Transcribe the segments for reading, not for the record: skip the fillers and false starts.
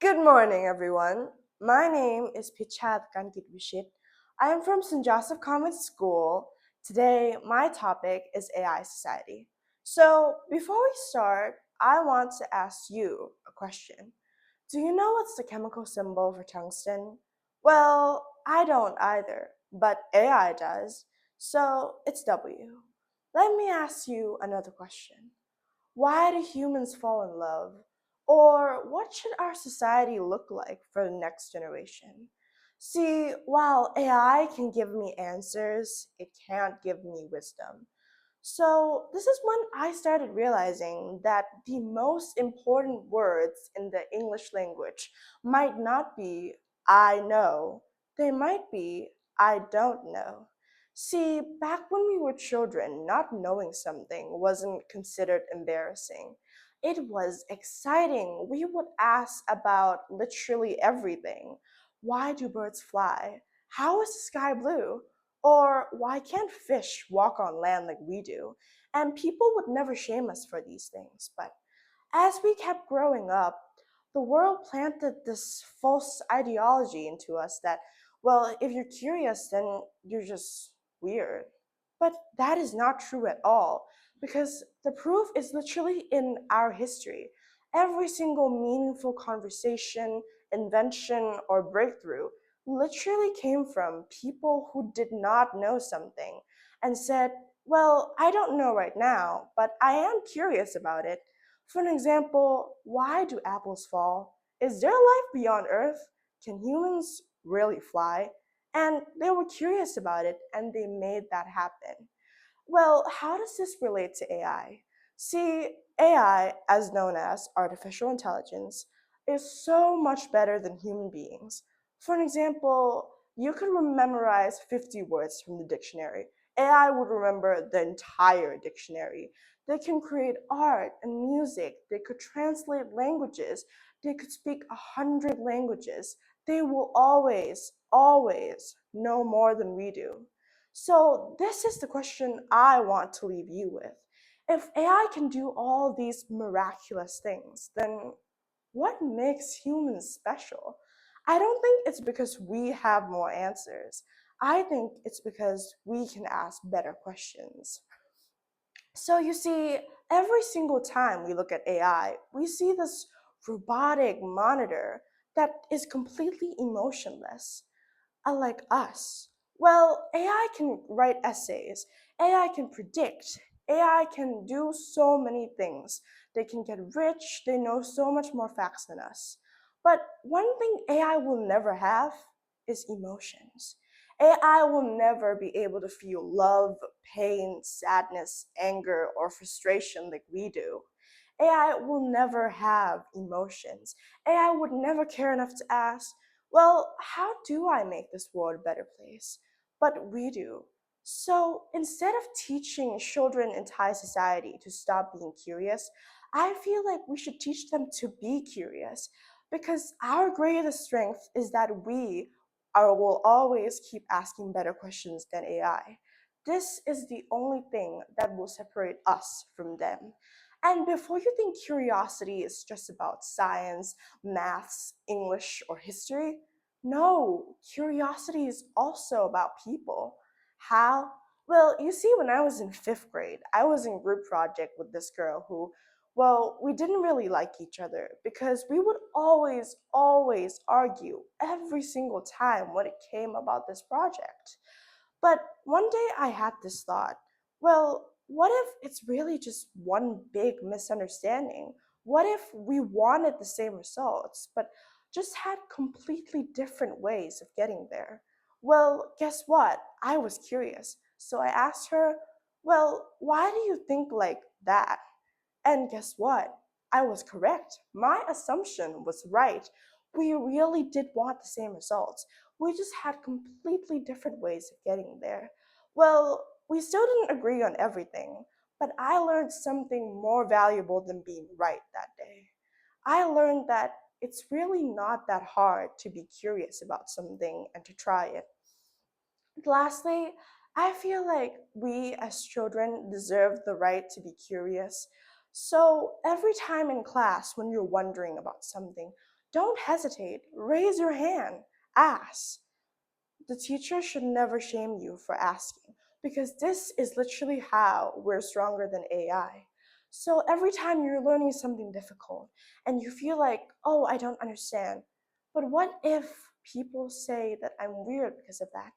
Good morning, everyone. My name is Pichad Kankit. I am from St. Joseph Convent School. Today, my topic is AI society. So, before we start, I want to ask you a question. Do you know what's the chemical symbol for tungsten? Well, I don't either, but AI does. So, it's W. Let me ask you another question. Why do humans fall in love? Or what should our society look like for the next generation? See, while AI can give me answers, it can't give me wisdom. So, this is when I started realizing that the most important words in the English language might not be I know, they might be I don't know. See, back when we were children, not knowing something wasn't considered embarrassing. It was exciting. We would ask about literally everything. Why do birds fly? How is the sky blue? Or why can't fish walk on land like we do? And people would never shame us for these things. But as we kept growing up, the world planted this false ideology into us that, well, if you're curious, then you're just weird. But that is not true at all, because the proof is literally in our history. Every single meaningful conversation, invention, or breakthrough literally came from people who did not know something and said, well, I don't know right now, but I am curious about it. For an example, why do apples fall? Is there life beyond Earth? Can humans really fly? And they were curious about it and they made that happen. Well, how does this relate to AI? See, AI, as known as artificial intelligence, is so much better than human beings. For an example, you could memorize 50 words from the dictionary. AI would remember the entire dictionary. They can create art and music. They could translate languages. They could speak 100 languages. They will always know more than we do. So, this is the question I want to leave you with. If AI can do all these miraculous things, then what makes humans special? I don't think it's because we have more answers. I think it's because we can ask better questions. So you see, every single time we look at AI, we see this robotic monitor that is completely emotionless, unlike us. Well, AI can write essays, AI can predict, AI can do so many things. They can get rich, they know so much more facts than us. But one thing AI will never have is emotions. AI will never be able to feel love, pain, sadness, anger, or frustration like we do. AI will never have emotions. AI would never care enough to ask, well, how do I make this world a better place? But we do. So instead of teaching children in Thai society to stop being curious, I feel like we should teach them to be curious because our greatest strength is that will always keep asking better questions than AI. This is the only thing that will separate us from them. And before you think curiosity is just about science, maths, English, or history, no, curiosity is also about people. How? Well, you see, when I was in fifth grade, I was in group project with this girl who, well, we didn't really like each other because we would always argue every single time when it came about this project. But one day I had this thought, well, what if it's really just one big misunderstanding? What if we wanted the same results, but just had completely different ways of getting there? Well, guess what? I was curious. So I asked her, well, why do you think like that? And guess what? I was correct. My assumption was right. We really did want the same results. We just had completely different ways of getting there. Well, we still didn't agree on everything, but I learned something more valuable than being right that day. I learned that it's really not that hard to be curious about something and to try it. Lastly, I feel like we as children deserve the right to be curious. So every time in class when you're wondering about something, Don't hesitate. Raise your hand. Ask. The teacher should never shame you for asking because this is literally how we're stronger than AI. So every time you're learning something difficult and you feel like, oh, I don't understand, but what if people say that I'm weird because of that?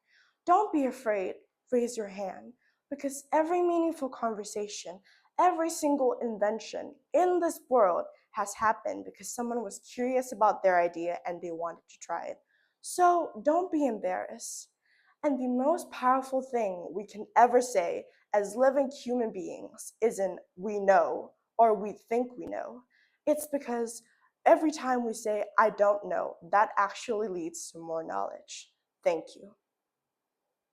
Don't be afraid, raise your hand because every meaningful conversation, every single invention in this world has happened because someone was curious about their idea and they wanted to try it. So don't be embarrassed. And the most powerful thing we can ever say as living human beings isn't we know or we think we know. It's because every time we say I don't know, that actually leads to more knowledge. Thank you.